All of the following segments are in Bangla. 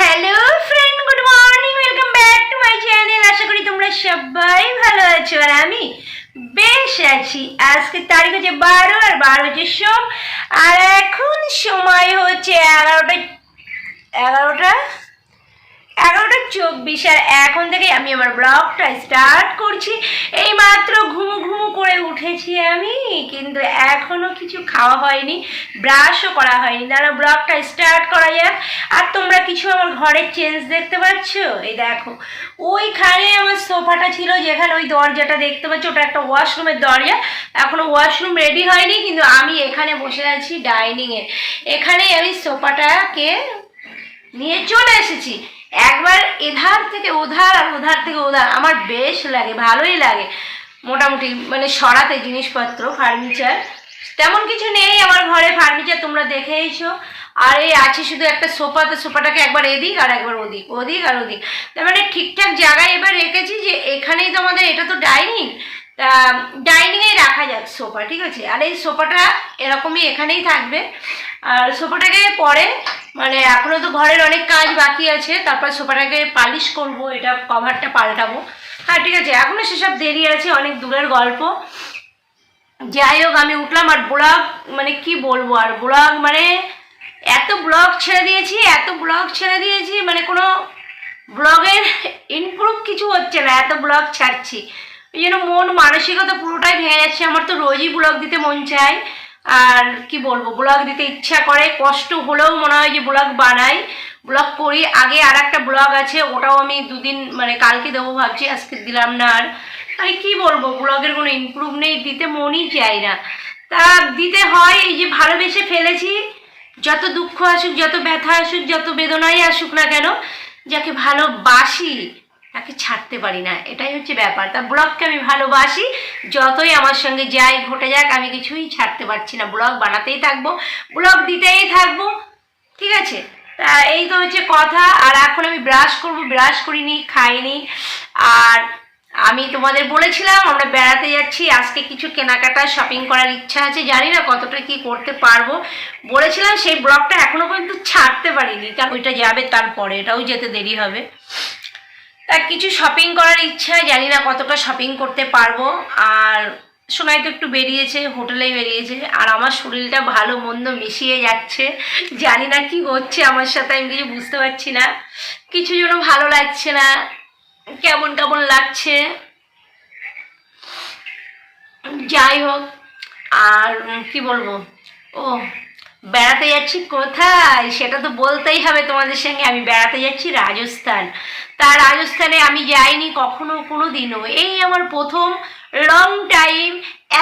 Hello friend, good morning, welcome back to my channel. আশা করি তোমরা সবাই ভালো আছো আর আমি বেশ আছি। আজকে তারিখ হচ্ছে 12 আর 12 হচ্ছে সোম, আর এখন সময় হচ্ছে 11টা 24। আর এখন থেকে আমি আমার ব্লগটা স্টার্ট করছি। এই মাত্র ঘুমু ঘুমু করে উঠেছি আমি, কিন্তু এখনো কিছু খাওয়া হয়নি, ব্রাশও করা হয়নি। দাঁড়া ব্লগটা স্টার্ট করা যাক। আর তোমরা কিছু আমার ঘরের চেঞ্জ দেখতে পাচ্ছ? এই দেখো, ওইখানে আমার সোফাটা ছিল, যেখানে ওই দরজাটা দেখতে পাচ্ছ, ওটা একটা ওয়াশরুমের দরজা। এখনো ওয়াশরুম রেডি হয়নি, কিন্তু আমি এখানে বসে আছি ডাইনিংয়ে। এখানে আমি সোফাটাকে নিয়ে চলে এসেছি। একবার এধার থেকে ওধার আর ওধার থেকে ওধার, আমার বেশ লাগে, ভালোই লাগে মোটামুটি, মানে সরাতে জিনিসপত্র, ফার্নিচার তেমন কিছু নেই আমার ঘরে। ফার্নিচার তোমরা দেখেইছো। আর এই আছে শুধু একটা সোফা, তো সোফাটাকে একবার এদিক আর একবার ওদিক, ওদিক আর ওদিক, তার মানে ঠিকঠাক জায়গায় এবার রেখেছি যে এখানেই তো আমাদের, এটা তো ডাইনিং, তা ডাইনিংয়েই রাখা যাক সোফা, ঠিক আছে। আর এই সোফাটা এরকমই এখানেই থাকবে। আর সোফাটাকে পরে, মানে এখনো তো ঘরের অনেক কাজ বাকি আছে, তারপর সোফাটাকে পালিশ করব, এটা কভারটা পাল্টাবো। হ্যাঁ ঠিক আছে, এখনো সেসব দেরি আছে, অনেক দূরের গল্প। যাই হোক, আমি উঠলাম আর ব্লগ, মানে কি বলবো, আর ব্লগ মানে এত ব্লগ ছেড়ে দিয়েছি, এত ব্লগ ছেড়ে দিয়েছি, মানে কোনো ব্লগের ইমপ্রুভ কিছু হচ্ছে না, এত ব্লগ ছাড়ছি। ওই জন্য মন মানসিকতা পুরোটাই ভেঙে যাচ্ছে। আমার তো রোজই ব্লগ দিতে মন চায়, আর কি বলবো, ব্লগ দিতে ইচ্ছা করে, কষ্ট হলেও মনে হয় যে ব্লগ বানাই, ব্লগ করি। আগে আর একটা ব্লগ আছে, ওটাও আমি দুদিন, মানে কালকে দেবো ভাবছি, আজকে দিলাম না। আর আমি কি বলবো, ব্লগের কোনো ইমপ্রুভ নেই, দিতে মনই চাই না, তা দিতে হয়। এই যে ভালোবেসে ফেলেছি, যত দুঃখ আসুক, যত ব্যথা আসুক, যত বেদনাই আসুক না কেন, যাকে ভালোবাসি তাকে ছাড়তে পারি না, এটাই হচ্ছে ব্যাপার। তা ব্লগকে আমি ভালোবাসি, যতই আমার সঙ্গে যাই ঘটে যাক, আমি কিছুই ছাড়তে পারছি না, ব্লগ বানাতেই থাকবো, ব্লগ দিতেই থাকবো, ঠিক আছে। তা এই তো হচ্ছে কথা। আর এখন আমি ব্রাশ করবো, ব্রাশ করিনি, খাইনি। আর আমি তোমাদের বলেছিলাম আমরা বেড়াতে যাচ্ছি, আজকে কিছু কেনাকাটা শপিং করার ইচ্ছা আছে, জানি না কতটা কি করতে পারবো। বলেছিলাম, সেই ব্লগটা এখনো পর্যন্ত ছাড়তে পারিনি, কারণ ওইটা যাবে তারপরে, এটাও যেতে দেরি হবে। তা কিছু শপিং করার ইচ্ছা, জানি না কতটা শপিং করতে পারবো। আর সোনাই তো একটু বেরিয়েছে, হোটেলেই বেরিয়েছে, আর আমার শরীরটা ভালো মন্দ মিশিয়ে যাচ্ছে, জানি না কি হচ্ছে আমার সাথে, আমি কিছু বুঝতে পারছি না, কিছু যেন ভালো লাগছে না, কেমন কেমন লাগছে। যাই হোক, আর কি বলবো, ও বেড়াতে যাচ্ছি কোথায় সেটা তো বলতেই হবে তোমাদের সঙ্গে। আমি বেড়াতে যাচ্ছি রাজস্থান। তা রাজস্থানে আমি যাইনি কখনো, কোনো দিনও, এই আমার প্রথম লং টাইম,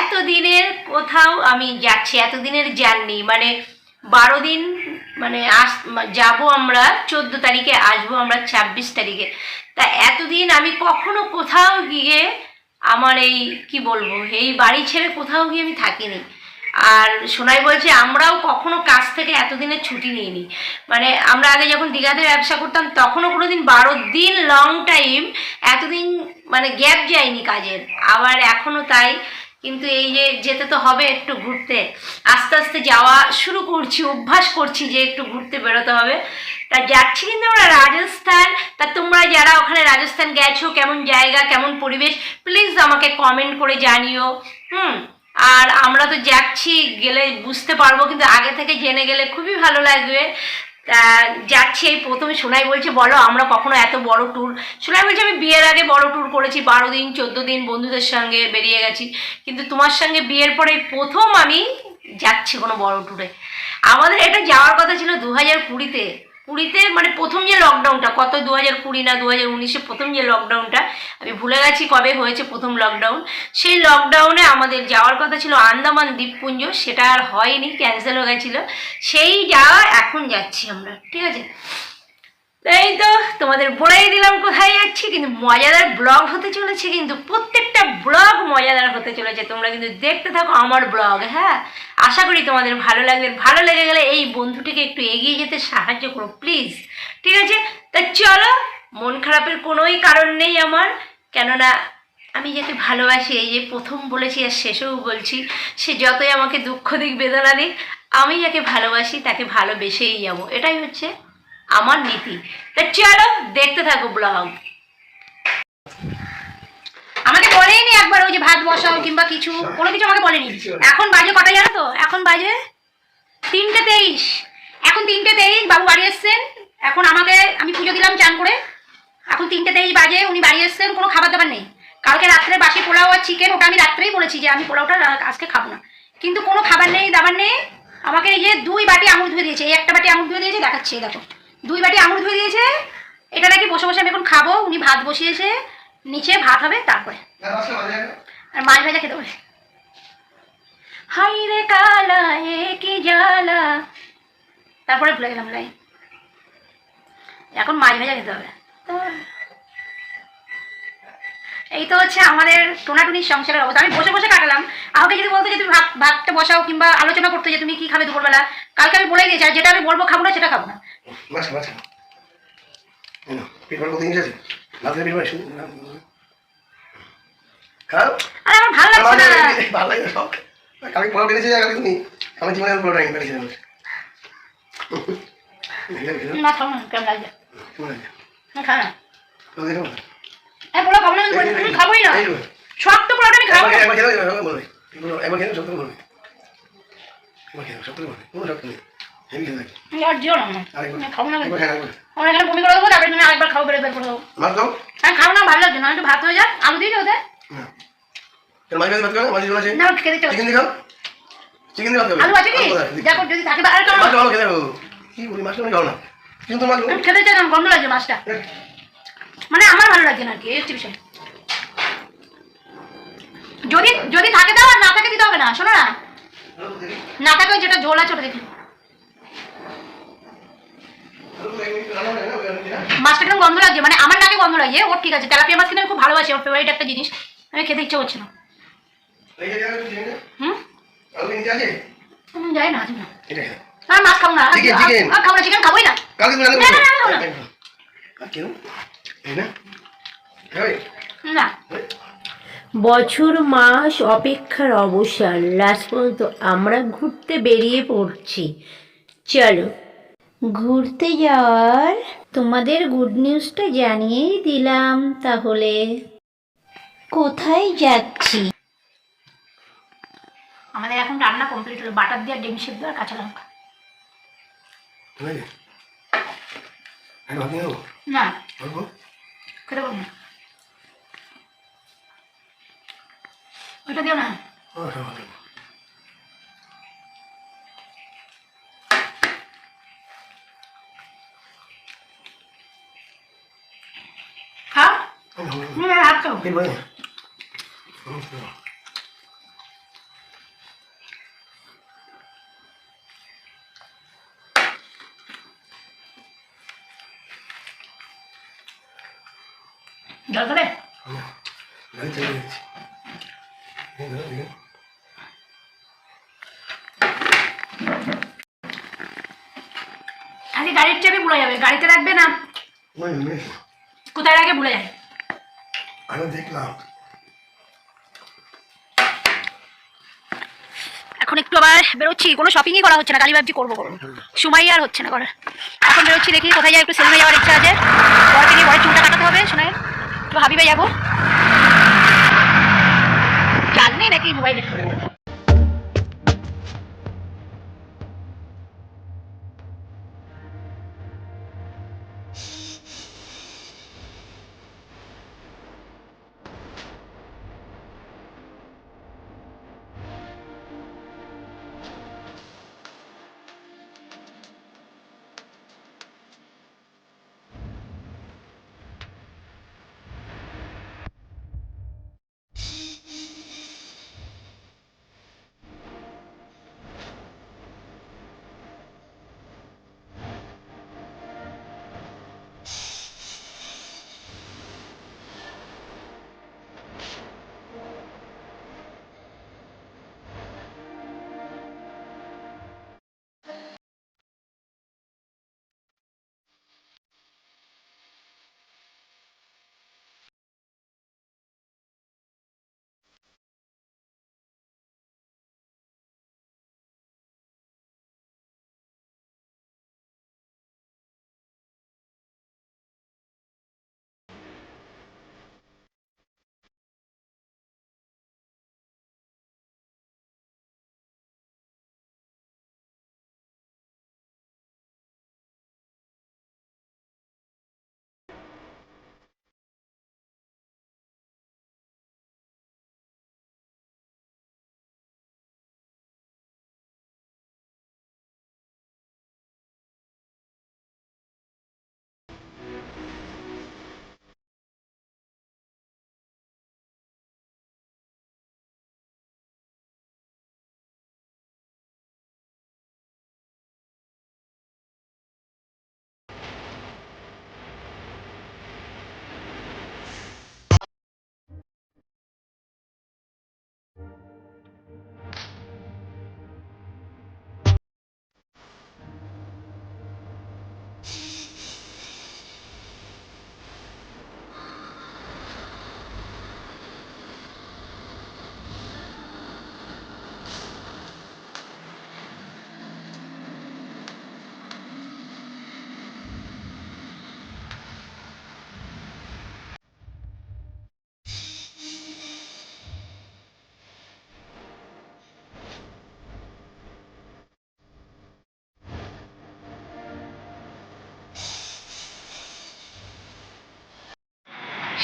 এতদিনের কোথাও আমি যাচ্ছি, এতদিনের জার্নি, মানে 12 দিন, মানে যাবো আমরা 14 তারিখে, আসবো আমরা 26 তারিখে। তা এতদিন আমি কখনো কোথাও গিয়ে, আমার এই কি বলবো, এই বাড়ি ছেড়ে কোথাও গিয়ে আমি থাকিনি। আর সোনাই বলছে আমরাও কখনো কাজ থেকে এতদিনের ছুটি নিইনি, মানে আমরা আগে যখন দীঘাতে ব্যবসা করতাম তখনও কোনো দিন 12 দিন লং টাইম, এতদিন মানে গ্যাপ যায়নি কাজের, আবার এখনও তাই। কিন্তু এই যে যেতে তো হবে একটু ঘুরতে, আস্তে আস্তে যাওয়া শুরু করছি, অভ্যাস করছি যে একটু ঘুরতে বেরোতে হবে। তা যাচ্ছি কিন্তু আমরা রাজস্থান। তা তোমরা যারা ওখানে রাজস্থান গেছো, কেমন জায়গা, কেমন পরিবেশ, প্লিজ আমাকে কমেন্ট করে জানিও। আর আমরা তো যাচ্ছি, গেলে বুঝতে পারবো, কিন্তু আগে থেকে জেনে গেলে খুবই ভালো লাগবে। তা যাচ্ছি এই প্রথমে। সোনাই বলছে বলো আমরা কখনো এত বড় ট্যুর, সোনাই বলছে আমি বিয়ের আগে বড় ট্যুর করেছি, 12 দিন 14 দিন বন্ধুদের সঙ্গে বেরিয়ে গেছি, কিন্তু তোমার সঙ্গে বিয়ের পরে প্রথম আমি যাচ্ছি কোনো বড় ট্যুরে। আমাদের এটা যাওয়ার কথা ছিল 2020-তে, পুরীতে, মানে প্রথম যে লকডাউনটা, কত 2020 না 2019-এ প্রথম যে লকডাউনটা, আমি ভুলে গেছি কবে হয়েছে প্রথম লকডাউন। সেই লকডাউনে আমাদের যাওয়ার কথা ছিল আন্দামান দ্বীপপুঞ্জ, সেটা আর হয়নি, ক্যান্সেল হয়ে গেছিলো। সেই যাওয়া এখন যাচ্ছি আমরা, ঠিক আছে। এই তো তোমাদের বলেই দিলাম কোথায় যাচ্ছি, কিন্তু মজাদার ব্লগ হতে চলেছে, কিন্তু প্রত্যেকটা ব্লগ মজাদার হতে চলেছে, তোমরা কিন্তু দেখতে থাকো আমার ব্লগ। হ্যাঁ, আশা করি তোমাদের ভালো লাগবে। ভালো লেগে গেলে এই বন্ধুটিকে একটু এগিয়ে যেতে সাহায্য করো প্লিজ, ঠিক আছে। তা চলো, মন খারাপের কোনোই কারণ নেই আমার, কেননা আমি যাকে ভালোবাসি, এই যে প্রথম বলেছি আর শেষেও বলছি, সে যতই আমাকে দুঃখ দিক, বেদনা দিক, আমি যাকে ভালোবাসি তাকে ভালোবেসেই যাবো, এটাই হচ্ছে আমার নীতি। তা চলো দেখতে থাকো ব্লগ। আমাকে বলেনি একবার ওই যে ভাত বসাও কিংবা কিছু, কোনো কিছু আমাকে বলেনি। এখন বাজে কটা জানো তো? এখন বাজে 3:23। এখন 3:23, বাবু বাড়ি এসছেন। এখন আমি পুজো দিলাম চান করে। এখন 3:23 বাজে, উনি বাড়ি এসছেন, কোনো খাবার দাবার নেই। কালকে রাত্রে বাসি পোলাও আর চিকেন, ওটা আমি রাত্রেই বলেছি যে আমি পোলাওটা আজকে খাবো না, কিন্তু কোনো খাবার নেই দাবার নেই। আমাকে এই যে 2 বাটি আঙুর ধুয়ে দিয়েছে, এই একটা বাটি আঙুর ধুয়ে দিয়েছে, দেখাচ্ছে দেখো 2 বাটি আঙুর ধুয়ে দিয়েছে। এটা নাকি বসে বসে আমি এখন খাবো। উনি ভাত বসিয়েছে, নিচে ভাত হবে, তারপরে আর মাছ ভাজা খেতে হবে। হাই রে কালা এ কি জ্বালা, তারপরে ভুলে গেলাম লাই। এখন মাছ ভাজা খেতে হবে। তো এই তো হচ্ছে আমাদের টোনাটুনির সংসারের অবস্থা। আমি বসে বসে কাটালাম। আমাকে যদি বলতো যে তুমি ভাতটা বসাও কিংবা আলোচনা করতে যে তুমি কি খাবে দুপুরবেলা, কালকে আমি বলে দিয়েছি, আর যেটা আমি বলবো খাবো না সেটা খাবো না। আরে আমার ভালো লাগছে না। কালকে পোলাও টেনেছে, তুমি আমার জীবনে পোলাও ট্রাই করেছি না, খাবো না, কেমন লাগছে খা না। কেমন পোলাও খাবো না, আমি খাবোই না। সব তো পোলাওটা আমি খাবো না। একবার খেলে বলবে, একবার খেলে সব করে বলবে, একবার খেলে সব করে বলবে, কোনো শক্ত নেই। হেভি খেলে থাকে আর দিও না, খাবো না। একবার আমার এখানে বমি করে দেবো, তারপরে তুমি আরেকবার খাবো, বের করে দেবো। মাছ দাও। আমি খাবো না, ভালো লাগছে না। একটু ভাত হয়ে যাক, আলু দিয়ে ওদের মাছ ভাত করে মাছ আছে না, খেতে ইচ্ছা চিকেন দিও, চিকেন দিয়ে ভাত খাবে। আলু আছে কি দেখো, যদি থাকে আর মাছ ভালো খেতে হবে। কি বলি মাছ খাও না, কিন্তু মাছ খেতে চাই না, গন্ধ লাগছে মাছটা, মানে আমার ভালো লাগছে না আর কি, হচ্ছে বিষয়। যদি যদি থাকে দাও, আর না থাকে দিতে হবে না। শোনো না, না থাকে যেটা ঝোল আছে ওটা দেখি। মাছটা কেমন গন্ধ লাগছে, মানে আমার নাকে গন্ধ লাগছে। ওর ঠিক আছে, তেলাপিয়া মাছ কিন্তু আমি খুব ভালোবাসি, ওর ফেভারিট একটা জিনিস। আমি খেতে ইচ্ছে করছে না। যাই না, না মাছ খাবো না, খাবো না, চিকেন খাবোই না। না, বছর মাস অপেক্ষার অবসান, লাস্ট পর্যন্ত আমরা ঘুরতে বেরিয়ে পড়ছি। চলো ঘুরতে যাওয়ার তোমাদের গুড নিউজটা জানিয়েই দিলাম। তাহলে কোথায় যাচ্ছি? আমাদের এখন রান্না কমপ্লিট হলো, বাটার দিয়ে ডিম সিদ্ধ আর কাঁচা লঙ্কা। না খেতে পারবো না, ওইটা দিও না। খাও, হাত খাও। জল খাবে? আরে গাড়ির চাবি ভুলে যাবে, গাড়িতে রাখবে না, কোথায় রাখে ভুলে যায়। আমি দেখলাম এখন একটু আবার বেরোচ্ছি, কোনো শপিংই করা হচ্ছে না, কালী ভাবছি করবো সময় আর হচ্ছে না করার। এখন বেরোচ্ছি, দেখি কোথায় যাই, একটু সেলুনে যাওয়ার ইচ্ছা আছে। পরে থেকে বড় চুলটা কাটাতে হবে, শোনায় একটু হাবিবে যাবো। চাল নেই নাকি মোবাইলে?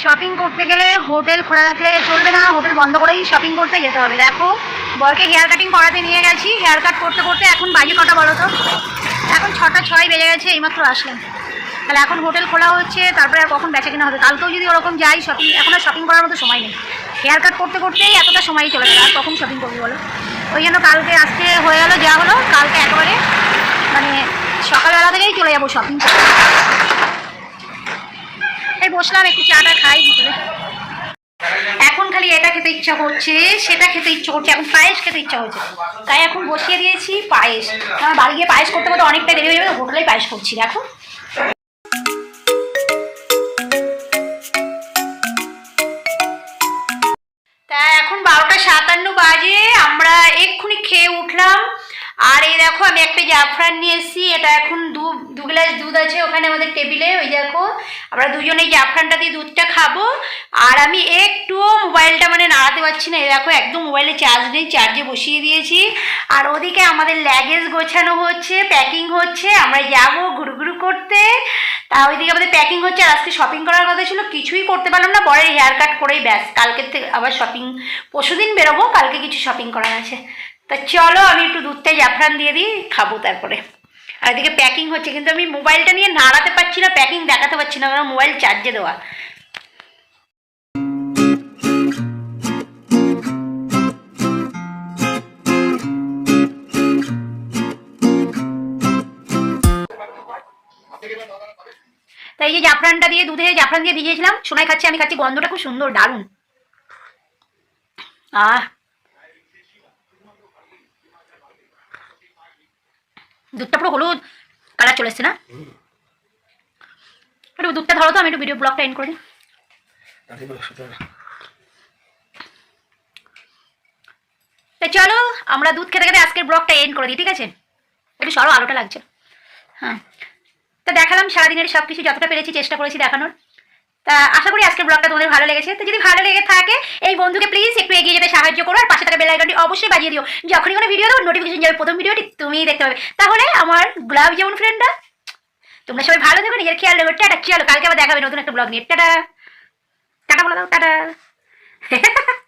শপিং করতে গেলে হোটেল খোলা রাখলে চলবে না, হোটেল বন্ধ করেই শপিং করতে যেতে হবে। দেখো বরকে হেয়ার কাটিং করাতে নিয়ে গেছি, হেয়ার কাট করতে করতে এখন বাজে কটা বলো তো? এখন 6টা 6 বেজে গেছে, এইমাত্র আসলাম। তাহলে এখন হোটেল খোলা হচ্ছে, তারপরে আর কখন বেচা কিনা হবে। কালকেও যদি ওরকম যাই শপিং, এখন আর শপিং করার মতো সময় নেই। হেয়ার কাট করতে করতেই এতটা সময় চলে গেল, আর কখন শপিং করবি বলো? ওই জন্য কালকে আজকে হয়ে গেল যা হলো, কালকে একেবারে মানে সকালবেলা থেকেই চলে যাবো শপিং করতে। এই বসলাম একটু চাটা খাই হোটেলে। এখন খালি এটা খেতে ইচ্ছা করছে, সেটা খেতে ইচ্ছা করছে, এখন পায়েস খেতে ইচ্ছা হচ্ছে, তাই এখন বসিয়ে দিয়েছি পায়েস। আমার বাড়ি গিয়ে পায়েস করতে করতে অনেকটা দেরি হয়ে যাবে, হোটেলেই পায়েস করছি। দেখো তা এখন 12টা 57 বাজে, আমরা এক্ষুনি খেয়ে উঠলাম। আর এই দেখো আমি একটা জাফরান নিয়ে এসেছি, এটা এখন দু গ্লাস দুধ আছে ওখানে আমাদের টেবিলে, ওই দেখো আমরা দুজনে এই জাফরানটা দিয়ে দুধটা খাবো। আর আমি একটুও মোবাইলটা মানে নাড়াতে পারছি না, এই দেখো একদম মোবাইলে চার্জ নেই, চার্জে বসিয়ে দিয়েছি। আর ওদিকে আমাদের লাগেজ গোছানো হচ্ছে, প্যাকিং হচ্ছে, আমরা যাবো ঘুরঘুরু করতে। তা ওইদিকে আমাদের প্যাকিং হচ্ছে। আর আজকে শপিং করার কথা ছিল, কিছুই করতে পারলাম না, বরের হেয়ার কাট করেই ব্যাস। কালকের থেকে আবার শপিং, পরশুদিন বেরোবো, কালকে কিছু শপিং করার আছে। তা চলো আমি একটু দুধটাই জাফরান দিয়ে দিই, খাবো তারপরে। আর এদিকে প্যাকিং হচ্ছে, কিন্তু আমি মোবাইলটা নিয়ে নাড়াতে পারছি না, প্যাকিং দেখাতে পারছি না, কারণ মোবাইল চার্জে দেওয়া। তাই এই যে জাফরানটা দিয়ে, দুধে জাফরান দিয়ে ভিজিয়েছিলাম, সোনাই খাচ্ছে, আমি খাচ্ছি, গন্ধটা খুব সুন্দর, দারুণ। দুধটা পুরো হলুদ কালার চলে এসছে না? একটু দুধটা ধরো তো, আমি একটু ভিডিও ব্লগটা এন্ড করে দিই। তাই চলো আমরা দুধ খেতে খেতে আজকের ব্লগটা এন্ড করে দিই, ঠিক আছে? একটু সরো, আলোটা লাগছে। হ্যাঁ, তা দেখালাম সারাদিনের সব কিছু, যতটা পেরেছি চেষ্টা করেছি দেখানোর। তা আশা করি আজকের ব্লগটা তোমাদের ভালো লেগেছে। তো যদি ভালো লেগে থাকে এই বন্ধুকে প্লিজ একটু এগিয়ে যেতে সাহায্য করো, আর পাশে থাকা বেল আইকনটি অবশ্যই বাজিয়ে দিও, যখনই কোনো ভিডিও দেবো নোটিফিকেশন যাবে, প্রথম ভিডিওটি তুমিই দেখতে পাবে। তাহলে আমার গোলাপ যেমন ফ্রেন্ডরা, তোমরা সবাই ভালো থেকো, নিজের খেয়াল রাখো। টাটা, চলো কালকে আবার দেখাবে নতুন একটা ব্লগ নিয়ে। টাটা, টাটা বলে দাও, টাটা।